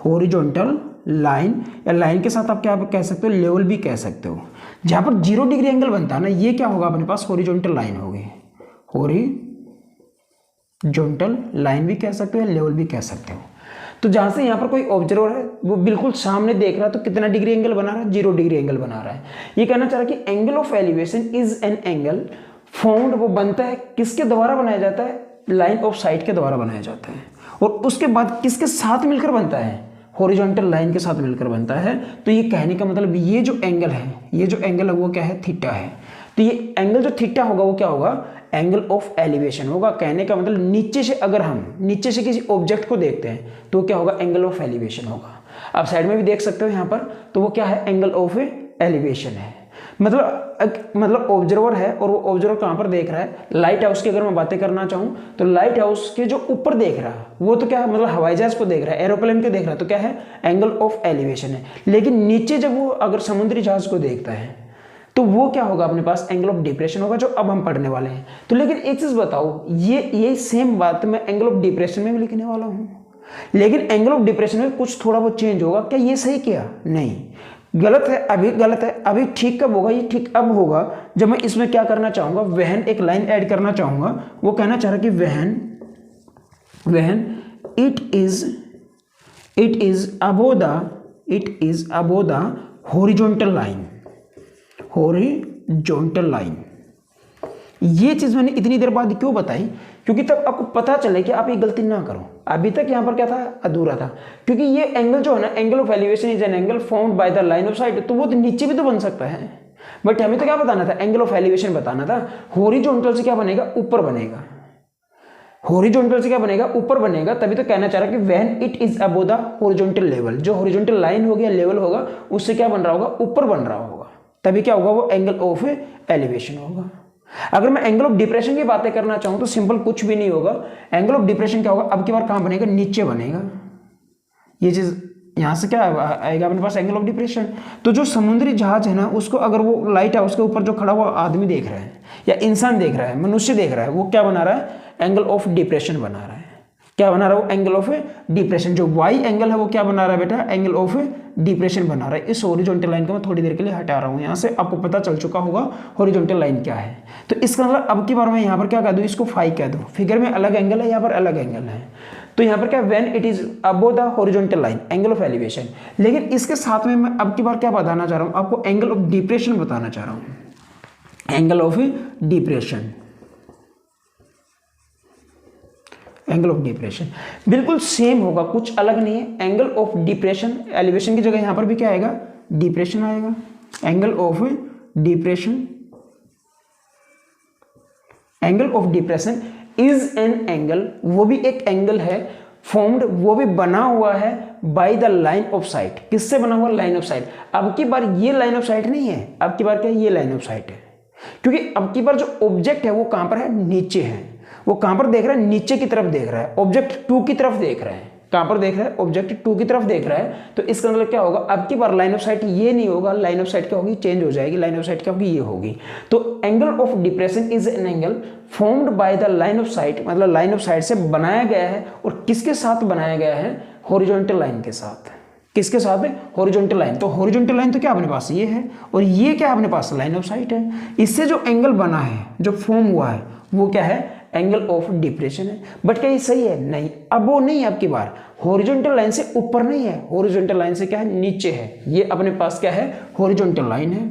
हॉरिजॉन्टल लाइन, या लाइन के साथ आप क्या कह सकते हो, लेवल भी कह सकते हो। जहां पर 0 डिग्री एंगल बनता है ना, ये क्या होगा अपने पास, हॉरिजॉन्टल लाइन होगी, हॉरिजॉन्टल लाइन भी कह सकते हो, लेवल भी कह सकते हो। तो जहां से यहाँ पर कोई ऑब्जर्वर है वो बिल्कुल सामने देख रहा है, तो कितना डिग्री एंगल बना रहा है, 0 डिग्री एंगल बना रहा है। ये कहना चाह रहा है कि angle of elevation is an angle formed, वो बनता है किसके द्वारा बनाया जाता है, लाइन ऑफ साइट के द्वारा बनाया जाता है। और उसके बाद किसके साथ मिलकर बनता है, हॉरिजॉन्टल लाइन के साथ मिलकर बनता है। तो ये कहने का मतलब ये जो एंगल है वो क्या है, थीटा है। तो ये एंगल जो थीटा होगा वो क्या होगा, एंगल ऑफ एलिवेशन होगा। कहने का मतलब नीचे से अगर हम नीचे से किसी ऑब्जेक्ट को देखते हैं तो क्या होगा, एंगल ऑफ एलिवेशन होगा। आप साइड में भी देख सकते हो यहाँ पर, तो वो क्या है, एंगल ऑफ एलिवेशन है। मतलब ऑब्जर्वर है, और वो ऑब्जर्वर कहाँ पर देख रहा है, लाइट हाउस की अगर मैं बातें करना चाहूँ तो लाइट हाउस के जो ऊपर देख रहा है वो तो क्या है, मतलब हवाई जहाज को देख रहा है, एरोप्लेन को देख रहा है, तो क्या है, एंगल ऑफ एलिवेशन है। लेकिन नीचे जब वो अगर समुद्री जहाज को देखता है तो वो क्या होगा, अपने पास एंगल ऑफ डिप्रेशन होगा, जो अब हम पढ़ने वाले हैं। तो लेकिन एक चीज बताओ, ये सेम बात मैं एंगल ऑफ डिप्रेशन में भी लिखने वाला हूँ, लेकिन एंगल ऑफ डिप्रेशन में कुछ थोड़ा बहुत चेंज होगा। क्या ये सही किया, नहीं, गलत है, अभी गलत है। अभी ठीक कब होगा, ये ठीक अब होगा जब मैं इसमें क्या करना चाहूंगा, वहन, एक लाइन ऐड करना चाहूंगा। वो कहना चाह रहा कि वहन it is above the horizontal line. ये चीज मैंने इतनी देर बाद क्यों बताई, क्योंकि तब आपको पता चले कि आप ये गलती ना करो। अभी तक यहाँ पर क्या था, अधूरा था, क्योंकि ये एंगल जो है ना, angle of elevation is an angle formed by the line of site, तो वो तो नीचे भी तो बन सकता है, बट हमें तो क्या बताना था, एंगल ऑफ एलिवेशन बताना था। हॉरिजॉन्टल से क्या बनेगा, ऊपर बनेगा, हॉरिजॉन्टल से क्या बनेगा, ऊपर बनेगा। तभी तो कहना चाह रहा कि when it is above the horizontal level, जो हॉरिजॉन्टल लाइन होगी या लेवल होगा उससे क्या बन रहा होगा, ऊपर बन रहा होगा, तभी क्या होगा, वो एंगल ऑफ एलिवेशन होगा। अगर मैं एंगल ऑफ डिप्रेशन की बातें करना चाहूं तो सिंपल कुछ भी नहीं होगा। एंगल ऑफ डिप्रेशन क्या होगा, अब की बार कहां बनेगा, नीचे बनेगा। ये चीज यहां से क्या आएगा अपने पास, एंगल ऑफ डिप्रेशन। तो जो समुद्री जहाज है ना, उसको अगर वो लाइट है उसके ऊपर जो खड़ा हुआ आदमी देख रहा है या इंसान देख रहा है, मनुष्य देख रहा है, वो क्या बना रहा है, एंगल ऑफ डिप्रेशन बना रहा है। क्या बना रहा है वो, एंगल ऑफ डिप्रेशन। जो वाई एंगल है वो क्या बना रहा है बेटा, एंगल ऑफ डिप्रेशन बना रहा है। इस हॉरिजॉन्टल लाइन को मैं थोड़ी देर के लिए हटा रहा हूं यहां से, आपको पता चल चुका होगा हॉरिजॉन्टल लाइन क्या है। तो इसका मतलब अब की बार मैं यहां पर क्या कह दूं, इसको फाई कह दूं। फिगर में अलग एंगल है, यहां पर अलग एंगल है, तो यहां पर क्या, when it is above the horizontal line, angle of elevation. लेकिन इसके साथ में मैं अब की बार क्या बताना चाह रहा हूं, आपको एंगल ऑफ डिप्रेशन बताना चाह रहा हूं। Angle of depression, angle of depression बिल्कुल सेम होगा, कुछ अलग नहीं है। एंगल ऑफ डिप्रेशन, एलिवेशन की जगह यहां पर भी क्या आएगा, डिप्रेशन आएगा। Angle of depression, angle of depression is an angle, वो भी एक एंगल है, फॉर्म्ड, वो भी बना हुआ है by the line of site. किससे बना हुआ, लाइन ऑफ साइट। अब की बार ये लाइन ऑफ साइट नहीं है, अब की बार क्या, ये लाइन ऑफ साइट है, क्योंकि अब की बार जो ऑब्जेक्ट है वो कहां पर है, नीचे है। वो कहां पर देख रहा है, नीचे की तरफ देख रहा है, ऑब्जेक्ट 2 की तरफ देख रहा है। कहां पर देख रहा है, ऑब्जेक्ट 2 की तरफ देख रहा है। तो इसका मतलब क्या होगा, अब की बार लाइन ऑफ साइट ये नहीं होगा, लाइन ऑफ साइट क्या होगी, चेंज हो जाएगी। लाइन ऑफ साइट क्या होगी, ये होगी। तो angle of depression is an angle formed by the line of site, मतलब लाइन ऑफ साइट से बनाया गया है। और किसके साथ बनाया गया है, हॉरिजॉन्टल लाइन के साथ। किसके साथ है, हॉरिजॉन्टल लाइन। तो हॉरिजॉन्टल लाइन तो क्या अपने पास ये है, और ये क्या अपने पास, लाइन ऑफ साइट है। इससे जो एंगल बना है, जो फॉर्म हुआ है, वो क्या है, एंगल ऑफ डिप्रेशन है। बट क्या ये सही है, नहीं। अब वो नहीं है, अब की बार हॉरिजॉन्टल लाइन से ऊपर नहीं है, हॉरिजॉन्टल लाइन से क्या है, नीचे है। ये अपने पास क्या है, हॉरिजॉन्टल लाइन है।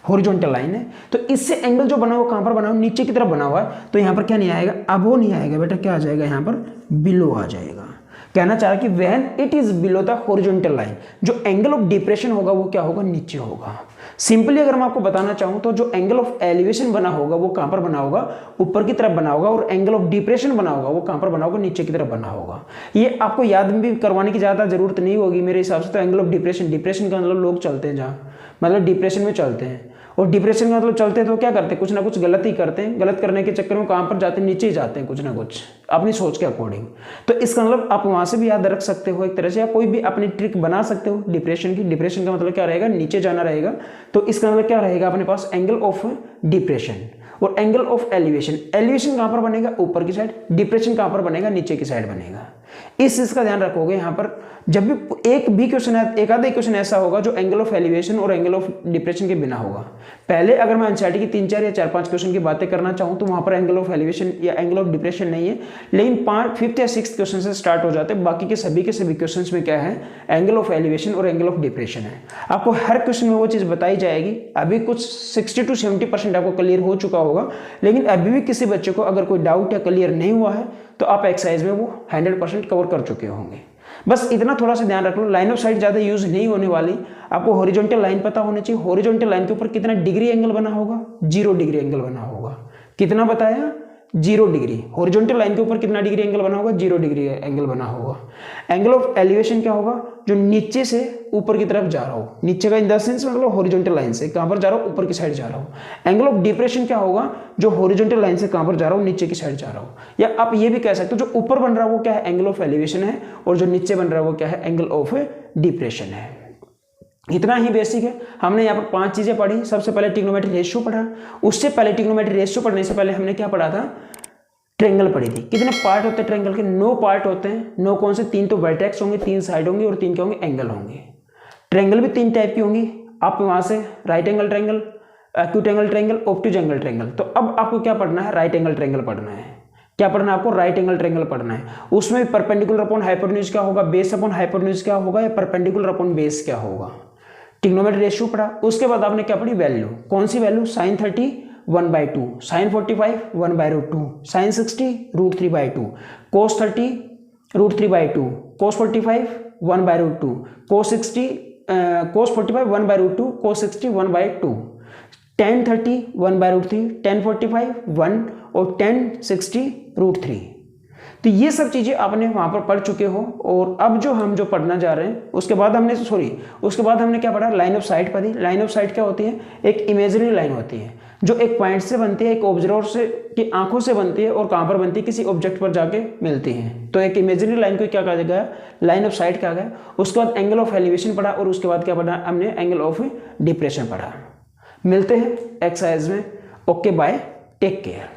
हॉरिजॉन्टल लाइन है। तो इससे एंगल जो बना हुआ कहां पर बना हुआ, नीचे की तरफ बना हुआ है। तो यहां पर क्या नहीं आएगा, अब वो नहीं आएगा बेटा, क्या आ जाएगा, यहां पर बिलो आ जाएगा। कहना चाह रहा कि when it is below the horizontal line, जो एंगल ऑफ डिप्रेशन होगा वो क्या होगा, नीचे होगा। सिंपली अगर मैं आपको बताना चाहूँ तो जो एंगल ऑफ एलिवेशन बना होगा वो कहाँ पर बना होगा, ऊपर की तरफ बना होगा, और एंगल ऑफ डिप्रेशन बना होगा वो कहाँ पर बना होगा, नीचे की तरफ बना होगा। ये आपको याद भी करवाने की ज़्यादा जरूरत नहीं होगी मेरे हिसाब से। तो एंगल ऑफ डिप्रेशन, डिप्रेशन का मतलब लोग चलते हैं जहाँ, मतलब डिप्रेशन में चलते हैं, और डिप्रेशन का मतलब चलते हैं तो क्या करते हैं, कुछ ना कुछ गलत ही करते हैं। गलत करने के चक्कर में कहाँ पर जाते हैं, नीचे ही जाते हैं कुछ ना कुछ अपनी सोच के अकॉर्डिंग। तो इसका मतलब आप वहाँ से भी याद रख सकते हो एक तरह से, या कोई भी अपनी ट्रिक बना सकते हो डिप्रेशन की। डिप्रेशन का मतलब क्या रहेगा, नीचे जाना रहेगा। तो इसका मतलब क्या रहेगा अपने पास, एंगल ऑफ डिप्रेशन। और एंगल ऑफ एलिवेशन, एलिवेशन कहाँ पर बनेगा, ऊपर की साइड, डिप्रेशन कहाँ पर बनेगा, नीचे की साइड बनेगा। इस चीज का ध्यान रखोगे यहाँ पर। जब भी एक भी क्वेश्चन है, एक आधा क्वेश्चन ऐसा होगा जो एंगल ऑफ एलिवेशन और एंगल ऑफ डिप्रेशन के बिना होगा। पहले अगर मैं एनसीईआरटी की 3-4 या 4-5 क्वेश्चन की बातें करना चाहूँ तो वहां पर एंगल ऑफ एलिवेशन या एंगल ऑफ डिप्रेशन नहीं है, लेकिन 5th या 6th क्वेश्चन से स्टार्ट हो जाते हैं। बाकी के सभी क्वेश्चन में क्या है, एंगल ऑफ एलिवेशन और एंगल ऑफ डिप्रेशन है। आपको हर क्वेश्चन में वो चीज बताई जाएगी। अभी कुछ 60 to 70% आपको क्लियर हो चुका होगा, लेकिन अभी भी किसी बच्चे को अगर कोई डाउट या क्लियर नहीं हुआ है तो आप एक्सरसाइज में वो 100% कवर कर चुके होंगे। बस इतना थोड़ा सा ध्यान रख लो, लाइन ऑफ साइट ज्यादा यूज नहीं होने वाली। आपको हॉरिजॉन्टल लाइन पता होनी चाहिए। हॉरिजॉन्टल लाइन के ऊपर कितना डिग्री एंगल बना होगा, 0 डिग्री एंगल बना होगा। कितना बताया, 0 डिग्री। हॉरिजॉन्टल लाइन के ऊपर कितना डिग्री एंगल बना होगा, 0 डिग्री एंगल बना होगा। एंगल ऑफ एलिवेशन क्या होगा, जो नीचे से ऊपर की तरफ जा रहा हो, नीचे का इन द सेंस मतलब हॉरिजॉन्टल लाइन से कहां पर जा रहा हो, ऊपर की साइड जा रहा हो। एंगल ऑफ डिप्रेशन क्या होगा, जो हॉरिजॉन्टल लाइन से कहां पर जा रहा हो, नीचे की साइड जा रहा हो। या आप ये भी कह सकते हो जो ऊपर बन रहा है वो क्या है, एंगल ऑफ एलिवेशन है, और जो नीचे बन रहा है वो क्या है, एंगल ऑफ डिप्रेशन है। इतना ही बेसिक है। हमने यहाँ पर 5 चीजें पढ़ी। सबसे पहले ट्रिग्नोमेट्री रेशियो पढ़ा। उससे पहले ट्रिग्नोमेट्री रेशियो पढ़ने से पहले हमने क्या पढ़ा था, ट्रायंगल पढ़ी थी। कितने पार्ट होते हैं ट्रायंगल के, 9 पार्ट होते हैं। 9 कौन से, 3 तो वर्टेक्स होंगे, 3 साइड होंगे, और 3 क्या होंगे, एंगल होंगे। ट्रायंगल भी 3 टाइप की होंगी। आप वहां से right angle triangle, acute angle triangle, obtuse angle triangle. तो अब आपको क्या पढ़ना है, राइट एंगल ट्रायंगल पढ़ना है। क्या पढ़ना है आपको, राइट एंगल ट्रायंगल पढ़ना है। उसमें भी परपेंडिकुलर अपॉन हाइपोटेन्यूज क्या होगा, बेस अपॉन हाइपोटेन्यूज क्या होगा, या परपेंडिकुलर अपॉन बेस क्या होगा। ट्रिग्नोमेट्री रेशियो पढ़ा। उसके बाद आपने क्या पढ़ी, वैल्यू। कौन सी value, sin 30 1/2, sin 45 1/2, sin 60 √3/2, cos 30 √3/2, cos 45 1/2, cos 45 1/2, cos 60 1/2, tan 30 1/3, tan 45 1 और tan 60 √3। तो ये सब चीजें आपने वहां पर पढ़ चुके हो। और अब जो पढ़ना जा रहे हैं उसके बाद हमने क्या पढ़ा, लाइन ऑफ साइट पढ़ी। लाइन ऑफ साइट क्या होती है, एक इमेजिनरी लाइन होती है जो एक पॉइंट से बनती है, एक ऑब्जर्वर से की आंखों से बनती है, और कहां पर बनती है, किसी ऑब्जेक्ट पर जाके मिलती है। तो एक इमेजिनरी लाइन को क्या कहा गया, लाइन ऑफ साइट कहा गया। उसके बाद एंगल ऑफ एलिवेशन पढ़ा, और उसके बाद क्या पढ़ा हमने, एंगल ऑफ डिप्रेशन पढ़ा। मिलते हैं एक्सरसाइज में। Okay bye, take care.